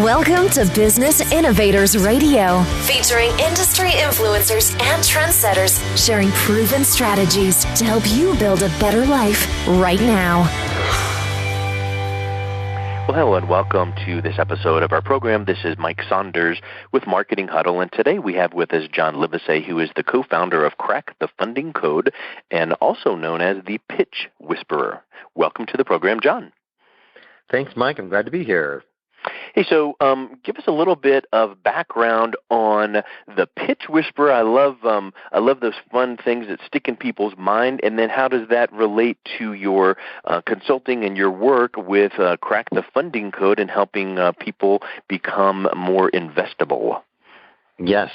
Welcome to Business Innovators Radio, featuring industry influencers and trendsetters sharing proven strategies to help you build a better life right now. Well, hello and welcome to this episode of our program. This is Mike Saunders with Marketing Huddle, and today we have with us John Livesay, who is the co-founder of Crack the Funding Code and also known as the Pitch Whisperer. Welcome to the program, John. Thanks, Mike. I'm glad to be here. Hey, so give us a little bit of background on the Pitch Whisperer. I love those fun things that stick in people's mind, and then how does that relate to your consulting and your work with Crack the Funding Code and helping people become more investable? Yes.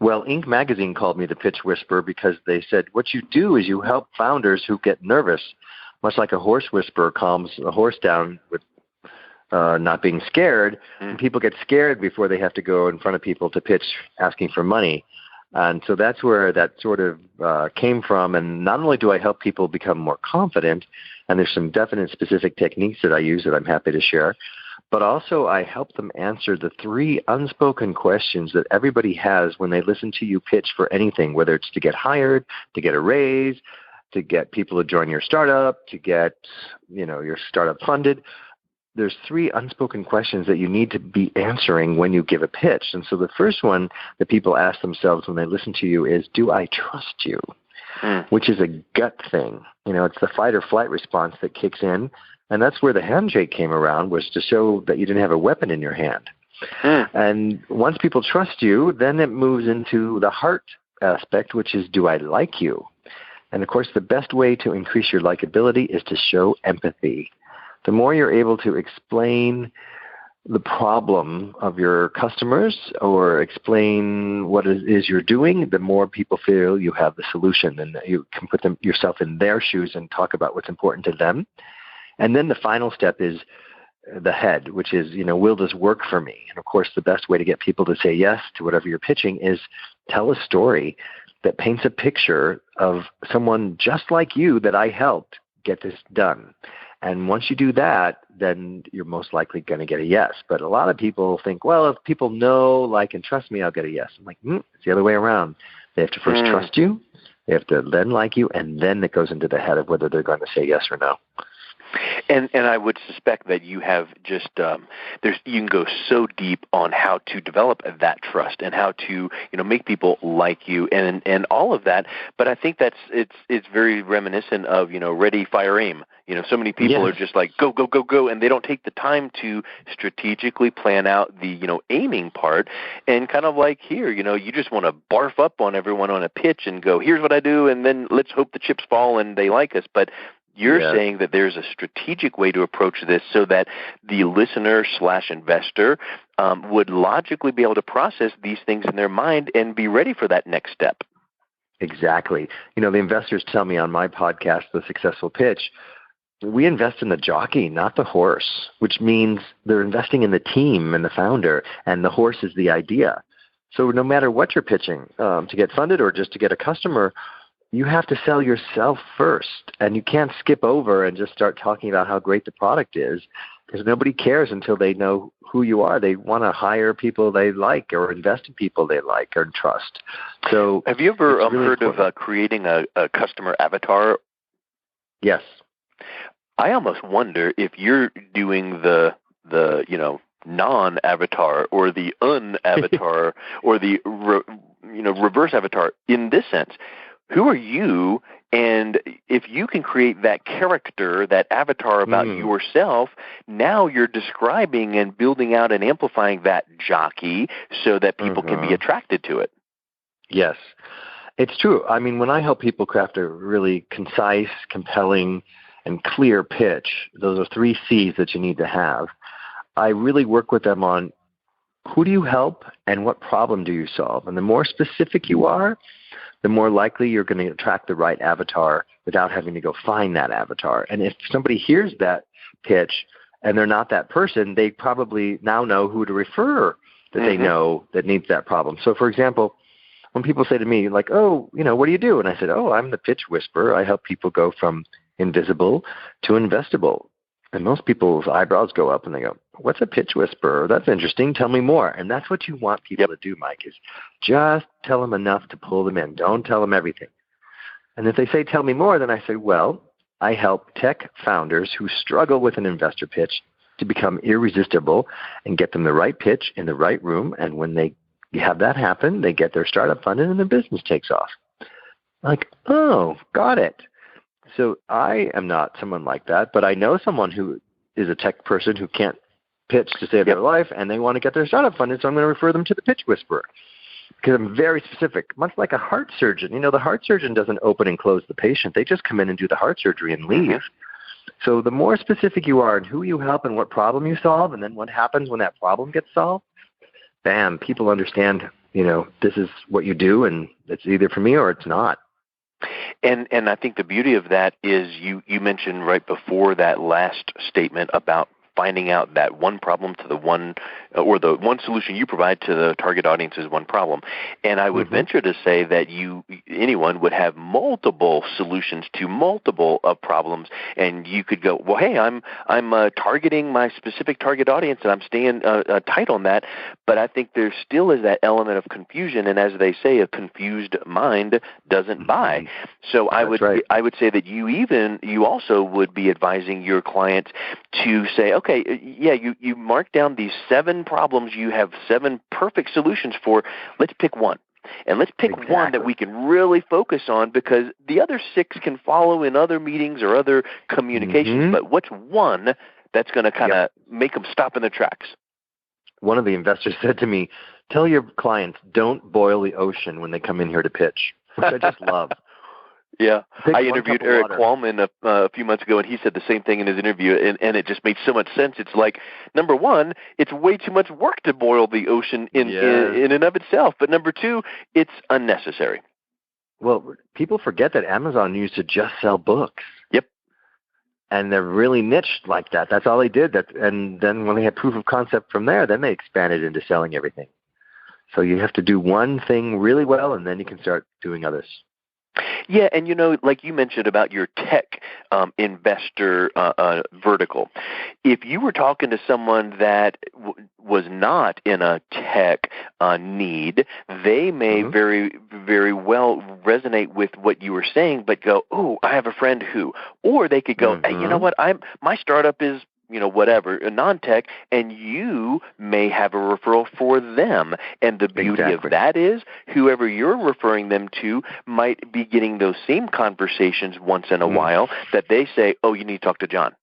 Well, Inc. magazine called me the Pitch Whisperer because they said what you do is you help founders who get nervous, much like a horse whisperer calms a horse down with not being scared. And people get scared before they have to go in front of people to pitch asking for money. And so that's where that sort of came from. And not only do I help people become more confident, and there's some definite specific techniques that I use that I'm happy to share, but also I help them answer the three unspoken questions that everybody has when they listen to you pitch for anything, whether it's to get hired, to get a raise, to get people to join your startup, to get your startup funded. There's three unspoken questions that you need to be answering when you give a pitch. And so the first one that people ask themselves when they listen to you is, do I trust you? Which is a gut thing. It's the fight or flight response that kicks in. And that's where the handshake came around, was to show that you didn't have a weapon in your hand. And once people trust you, then it moves into the heart aspect, which is, do I like you? And of course, the best way to increase your likability is to show empathy. The more you're able to explain the problem of your customers or explain what it is you're doing, the more people feel you have the solution, and you can put yourself in their shoes and talk about what's important to them. And then the final step is the head, which is, will this work for me? And of course, the best way to get people to say yes to whatever you're pitching is tell a story that paints a picture of someone just like you that I helped get this done. And once you do that, then you're most likely going to get a yes. But a lot of people think, well, if people know, like, and trust me, I'll get a yes. I'm like, it's the other way around. They have to first trust you, they have to then like you, and then it goes into the head of whether they're going to say yes or no. And I would suspect that you have just you can go so deep on how to develop that trust and how to make people like you and all of that. But I think it's very reminiscent of ready, fire, aim. So many people are just like go, go, go, go, and they don't take the time to strategically plan out the aiming part. And kind of like here, you just want to barf up on everyone on a pitch and go, here's what I do, and then let's hope the chips fall and they like us. But you're saying that there's a strategic way to approach this so that the listener/investor would logically be able to process these things in their mind and be ready for that next step. Exactly. The investors tell me on my podcast, The Successful Pitch, we invest in the jockey, not the horse, which means they're investing in the team and the founder, and the horse is the idea. So no matter what you're pitching, to get funded or just to get a customer, you have to sell yourself first, and you can't skip over and just start talking about how great the product is, because nobody cares until they know who you are. They want to hire people they like or invest in people they like or trust. So, have you ever heard of creating a customer avatar? Yes. I almost wonder if you're doing the non-avatar or the un-avatar or the reverse avatar in this sense. Who are you? And if you can create that character, that avatar about yourself, now you're describing and building out and amplifying that jockey so that people can be attracted to it. Yes, it's true. I mean, when I help people craft a really concise, compelling, and clear pitch, those are 3 C's that you need to have. I really work with them on who do you help and what problem do you solve? And the more specific you are, the more likely you're going to attract the right avatar without having to go find that avatar. And if somebody hears that pitch and they're not that person, they probably now know who to refer that they know that needs that problem. So, for example, when people say to me, like, oh, what do you do? And I said, oh, I'm the Pitch Whisperer. I help people go from invisible to investable. And most people's eyebrows go up and they go, what's a pitch whisperer? That's interesting. Tell me more. And that's what you want people to do, Mike, is just tell them enough to pull them in. Don't tell them everything. And if they say, tell me more, then I say, well, I help tech founders who struggle with an investor pitch to become irresistible and get them the right pitch in the right room. And when they have that happen, they get their startup funded and the business takes off. Like, oh, got it. So I am not someone like that, but I know someone who is a tech person who can't pitch to save their life, and they want to get their startup funded, so I'm going to refer them to the pitch whisperer because I'm very specific, much like a heart surgeon. You know, the heart surgeon doesn't open and close the patient. They just come in and do the heart surgery and leave. So the more specific you are in who you help and what problem you solve, and then what happens when that problem gets solved, bam, people understand, you know, this is what you do, and it's either for me or it's not. And I think the beauty of that is you mentioned right before that last statement about finding out that one problem to the one, or the one solution you provide to the target audience is one problem. And I would venture to say that anyone would have multiple solutions to multiple problems, and you could go, well, hey, I'm targeting my specific target audience, and I'm staying tight on that. But I think there still is that element of confusion, and as they say, a confused mind doesn't buy. So I would say that you also would be advising your clients to say, okay, yeah, you mark down these 7 problems you have 7 perfect solutions for. Let's pick one. And let's pick one that we can really focus on, because the other 6 can follow in other meetings or other communications. But what's one that's going to kind of make them stop in their tracks? One of the investors said to me, tell your clients, don't boil the ocean when they come in here to pitch, which I just love. Yeah, I interviewed Eric Qualman a few months ago, and he said the same thing in his interview, and it just made so much sense. It's like, number one, it's way too much work to boil the ocean in and of itself, but number 2, it's unnecessary. Well, people forget that Amazon used to just sell books. Yep. And they're really niched like that. That's all they did. And then when they had proof of concept from there, then they expanded into selling everything. So you have to do one thing really well, and then you can start doing others. Yeah, and you know, like you mentioned about your tech investor vertical, if you were talking to someone that was not in a tech need, they may very, very well resonate with what you were saying, but go, oh, I have a friend who, or they could go, hey, you know what, my startup is, you know, whatever, a non-tech, and you may have a referral for them. And the beauty of that is whoever you're referring them to might be getting those same conversations once in a while that they say, oh, you need to talk to John.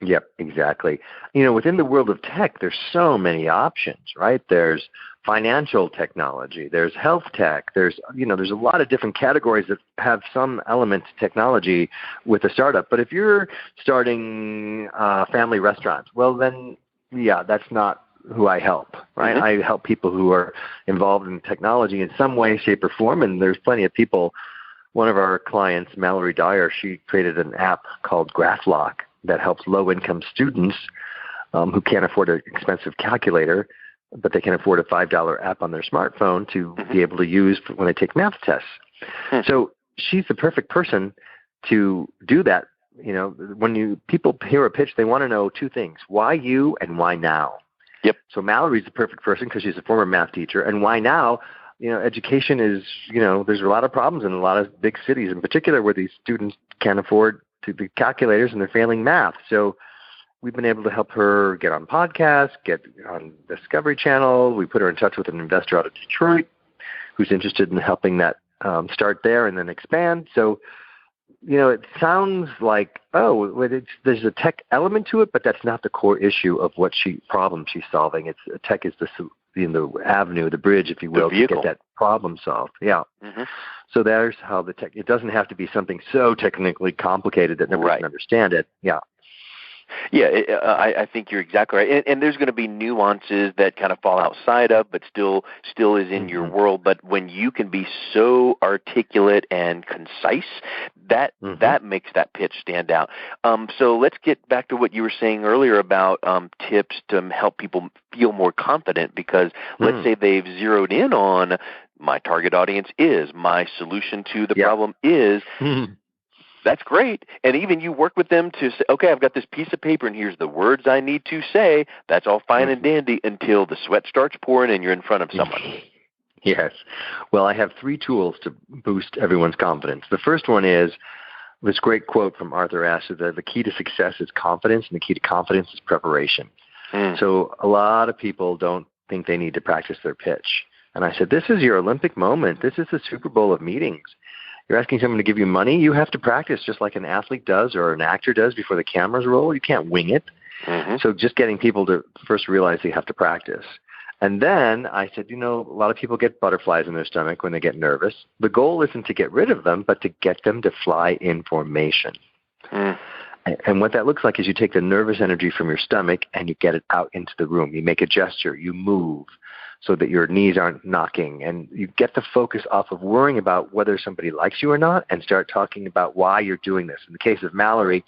Yep, exactly. You know, within the world of tech, there's so many options, right? There's financial technology, there's health tech, there's a lot of different categories that have some element to technology with a startup. But if you're starting family restaurants, well then, yeah, that's not who I help, right? I help people who are involved in technology in some way, shape, or form, and there's plenty of people. One of our clients, Mallory Dyer, she created an app called GraphLock that helps low-income students who can't afford an expensive calculator, but they can afford a $5 app on their smartphone to be able to use when they take math tests. So she's the perfect person to do that. You know, when people hear a pitch, they want to know 2 things: why you and why now. Yep. So Mallory's the perfect person because she's a former math teacher, and why now? You know, education is, you know, there's a lot of problems in a lot of big cities, in particular where these students can't afford the calculators and they're failing math. So we've been able to help her get on podcasts, get on Discovery Channel. We put her in touch with an investor out of Detroit who's interested in helping that start there and then expand. So, you know, it sounds like, there's a tech element to it, but that's not the core issue of what problem she's solving. Tech is the avenue, the bridge, if you will, to get that problem solved. Yeah. So there's how the tech, it doesn't have to be something so technically complicated that nobody can understand it. Yeah. Yeah, I think you're exactly right. And there's going to be nuances that kind of fall outside of, but still is in your world. But when you can be so articulate and concise, that makes that pitch stand out. So let's get back to what you were saying earlier about tips to help people feel more confident, because let's say they've zeroed in on my target audience is, my solution to the problem is. That's great. And even you work with them to say, okay, I've got this piece of paper and here's the words I need to say. That's all fine and dandy until the sweat starts pouring and you're in front of someone. Yes. Well, I have 3 tools to boost everyone's confidence. The first one is this great quote from Arthur Ashe, the key to success is confidence, and the key to confidence is preparation. So a lot of people don't think they need to practice their pitch. And I said, this is your Olympic moment. This is the Super Bowl of meetings. You're asking someone to give you money. You have to practice just like an athlete does or an actor does before the cameras roll. You can't wing it. So just getting people to first realize they have to practice. And then I said, a lot of people get butterflies in their stomach when they get nervous. The goal isn't to get rid of them, but to get them to fly in formation. And what that looks like is you take the nervous energy from your stomach and you get it out into the room. You make a gesture. You move so that your knees aren't knocking. And you get the focus off of worrying about whether somebody likes you or not and start talking about why you're doing this. In the case of Mallory,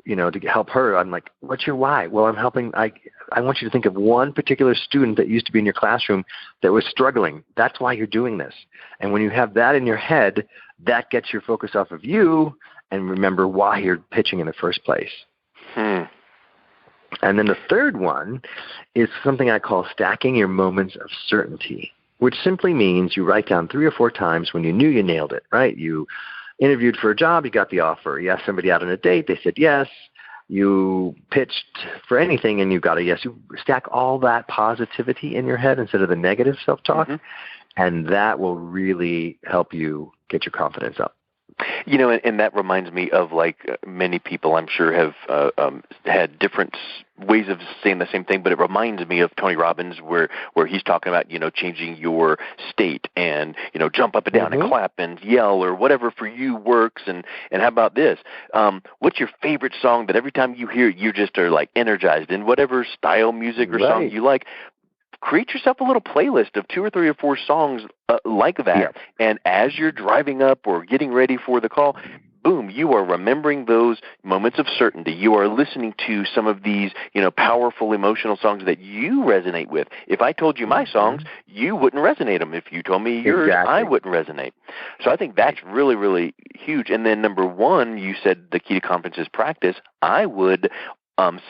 to help her, I'm like, what's your why? Well, I'm helping. I want you to think of one particular student that used to be in your classroom that was struggling. That's why you're doing this. And when you have that in your head, that gets your focus off of you and remember why you're pitching in the first place. And then the third one is something I call stacking your moments of certainty, which simply means you write down 3 or 4 times when you knew you nailed it, right? You interviewed for a job, you got the offer. You asked somebody out on a date, they said yes. You pitched for anything and you got a yes. You stack all that positivity in your head instead of the negative self-talk, and that will really help you get your confidence up. And that reminds me of many people I'm sure have had different ways of saying the same thing, but it reminds me of Tony Robbins where he's talking about, changing your state and, jump up and down and clap and yell or whatever for you works. And how about this? What's your favorite song that every time you hear it, you just are energized in whatever style music or song you like? Create yourself a little playlist of 2 or 3 or 4 songs like that. And as you're driving up or getting ready for the call, boom, you are remembering those moments of certainty. You are listening to some of these, powerful emotional songs that you resonate with. If I told you my songs, you wouldn't resonate them. If you told me yours, I wouldn't resonate. So I think that's really, really huge. And then number 1, you said the key to confidence is practice. I would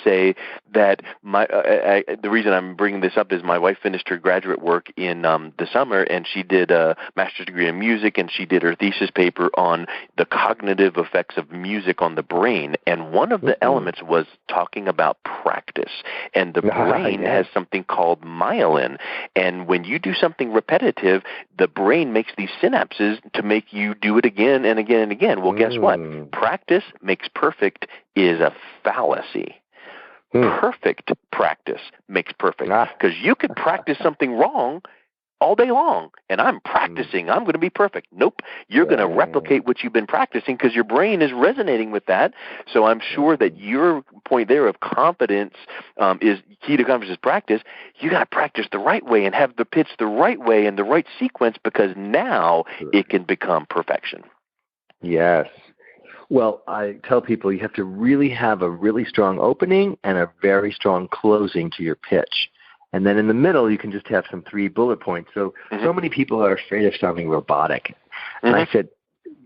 say that the reason I'm bringing this up is my wife finished her graduate work in the summer, and she did a master's degree in music, and she did her thesis paper on the cognitive effects of music on the brain. And one of the elements was talking about practice. And the brain has something called myelin. And when you do something repetitive, the brain makes these synapses to make you do it again and again and again. Well, guess what? Practice makes perfect is a fallacy. Perfect practice makes perfect. Because you could practice something wrong all day long, and I'm practicing. I'm going to be perfect. Nope. You're going to replicate what you've been practicing because your brain is resonating with that. So I'm sure that your point there of confidence is key to confidence is practice. You got to practice the right way and have the pitch the right way and the right sequence because now it can become perfection. Yes. Well, I tell people you have to really have a really strong opening and a very strong closing to your pitch. And then in the middle, you can just have some 3 bullet points. So many people are afraid of sounding robotic. And I said,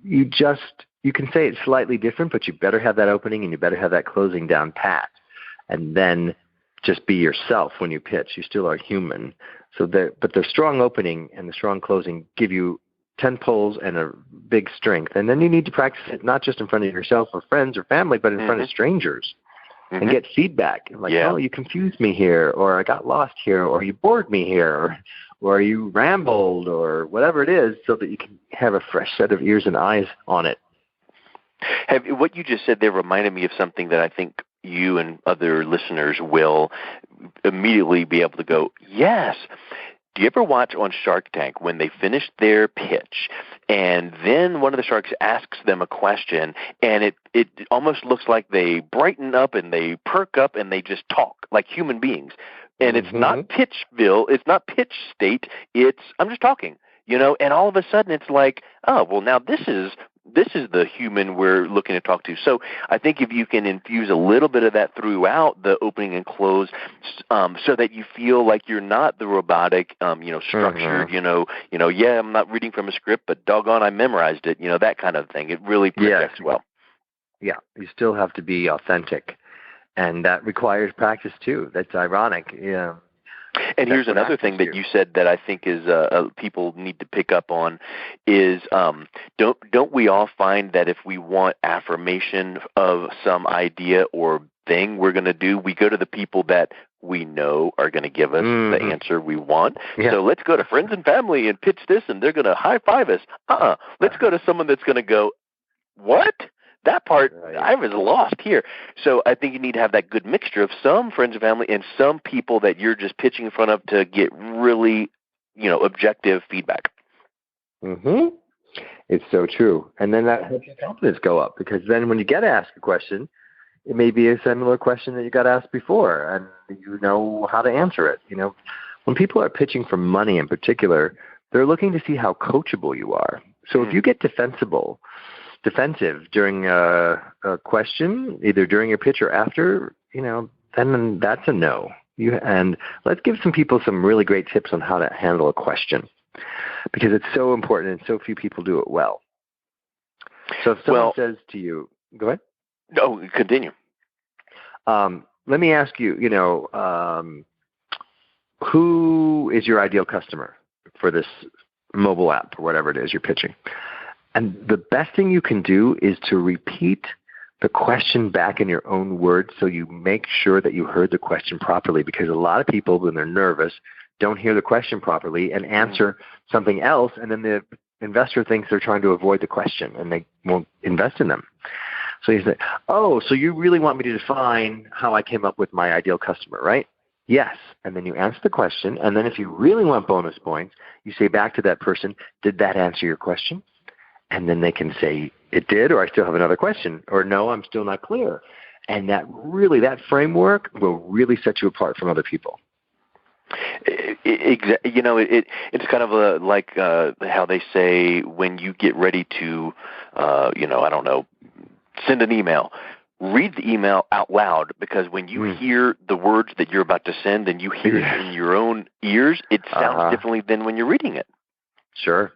you can say it slightly different, but you better have that opening and you better have that closing down pat. And then just be yourself when you pitch. You still are human. But the strong opening and the strong closing give you 10 poles and a big strength. And then you need to practice it not just in front of yourself or friends or family, but in front of strangers and get feedback. Like, oh, you confused me here, or I got lost here, or you bored me here, or you rambled, or whatever it is, so that you can have a fresh set of ears and eyes on it. What you just said there reminded me of something that I think you and other listeners will immediately be able to go, yes. Do you ever watch on Shark Tank when they finish their pitch and then one of the sharks asks them a question and it almost looks like they brighten up and they perk up and they just talk like human beings. And it's not Pitchville, it's not pitch state, it's I'm just talking, and all of a sudden it's like, oh, well, now this is the human we're looking to talk to. So I think if you can infuse a little bit of that throughout the opening and close so that you feel like you're not the robotic, structured, I'm not reading from a script, but doggone, I memorized it, that kind of thing. It really projects well. Yeah, you still have to be authentic, and that requires practice too. That's ironic. Yeah. And here's another thing that you said that I think is people need to pick up on is don't we all find that if we want affirmation of some idea or thing we're going to do, we go to the people that we know are going to give us the answer we want. Yeah. So let's go to friends and family and pitch this, and they're going to high five us. Let's go to someone that's going to go, what? That part, right. I was lost here. So I think you need to have that good mixture of some friends and family and some people that you're just pitching in front of to get really, objective feedback. Mm-hmm. It's so true. And then that helps your confidence go up, because then when you get asked a question, it may be a similar question that you got asked before, and you know how to answer it. When people are pitching for money in particular, they're looking to see how coachable you are. So if you get defensive during a question, either during your pitch or after, then that's a no. And let's give some people some really great tips on how to handle a question, because it's so important and so few people do it well. So if someone says to you, go ahead. No, continue. Let me ask you, who is your ideal customer for this mobile app or whatever it is you're pitching? And the best thing you can do is to repeat the question back in your own words so you make sure that you heard the question properly, because a lot of people, when they're nervous, don't hear the question properly and answer something else, and then the investor thinks they're trying to avoid the question and they won't invest in them. So you say, so you really want me to define how I came up with my ideal customer, right? Yes. And then you answer the question, and then if you really want bonus points, you say back to that person, did that answer your question? And then they can say, it did, or I still have another question, or no, I'm still not clear. And that framework will really set you apart from other people. It's kind of like how they say when you get ready to, send an email, read the email out loud, because when you hear the words that you're about to send and you hear it in your own ears, it sounds differently than when you're reading it. Sure.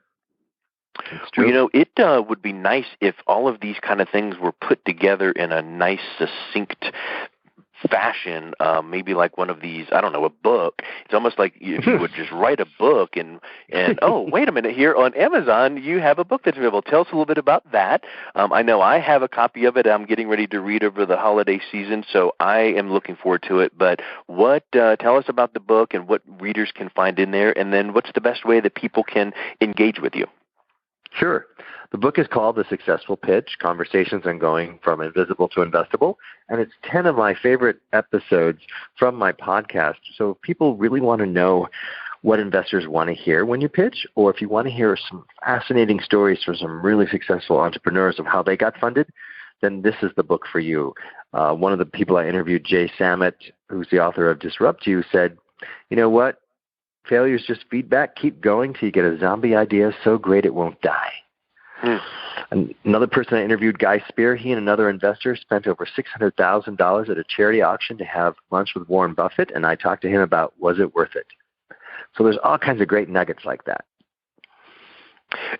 It's true. Well, it would be nice if all of these kind of things were put together in a nice, succinct fashion, maybe like one of these, a book. It's almost like if you would just write a book and wait a minute, here on Amazon, you have a book that's available. Tell us a little bit about that. I know I have a copy of it. I'm getting ready to read over the holiday season, so I am looking forward to it. But tell us about the book and what readers can find in there, and then what's the best way that people can engage with you? Sure. The book is called The Successful Pitch, Conversations on Going from Invisible to Investable, and it's 10 of my favorite episodes from my podcast. So if people really want to know what investors want to hear when you pitch, or if you want to hear some fascinating stories from some really successful entrepreneurs of how they got funded, then this is the book for you. One of the people I interviewed, Jay Sammet, who's the author of Disrupt You, said, you know what? Failure is just feedback. Keep going till you get a zombie idea so great it won't die. And another person I interviewed, Guy Spear, he and another investor spent over $600,000 at a charity auction to have lunch with Warren Buffett, and I talked to him about, was it worth it? So there's all kinds of great nuggets like that.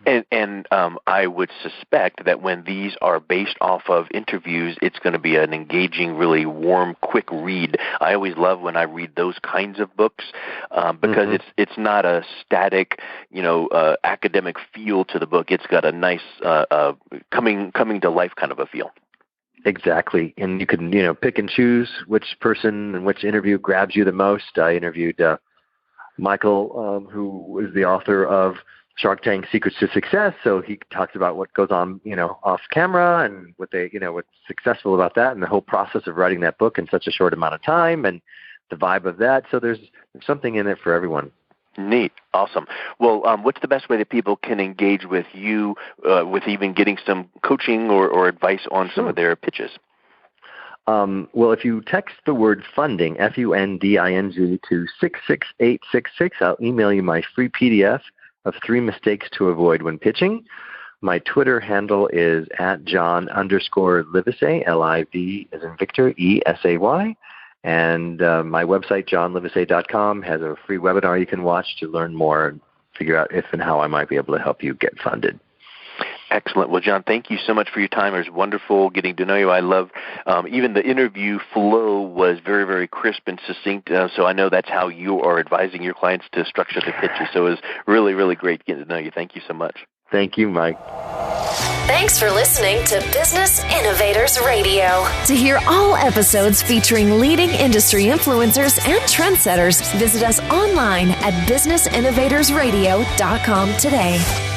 And I would suspect that when these are based off of interviews, it's going to be an engaging, really warm, quick read. I always love when I read those kinds of books because it's not a static, academic feel to the book. It's got a nice coming to life kind of a feel. Exactly, and you can pick and choose which person and which interview grabs you the most. I interviewed Michael, who is the author of Shark Tank Secrets to Success. So he talks about what goes on, off camera and what's successful about that and the whole process of writing that book in such a short amount of time and the vibe of that. So there's something in it for everyone. Neat. Awesome. Well, what's the best way that people can engage with you with even getting some coaching or advice on some of their pitches? Well, if you text the word funding, FUNDING, to 66866, I'll email you my free PDF of 3 mistakes to avoid when pitching. My Twitter handle is @John_Livesay, LIV as in Victor, ESAY. And my website, johnlivesay.com, has a free webinar you can watch to learn more and figure out if and how I might be able to help you get funded. Excellent. Well, John, thank you so much for your time. It was wonderful getting to know you. I love even the interview flow was very, very crisp and succinct. So I know that's how you are advising your clients to structure the pitches. So it was really, really great getting to know you. Thank you so much. Thank you, Mike. Thanks for listening to Business Innovators Radio. To hear all episodes featuring leading industry influencers and trendsetters, visit us online at businessinnovatorsradio.com today.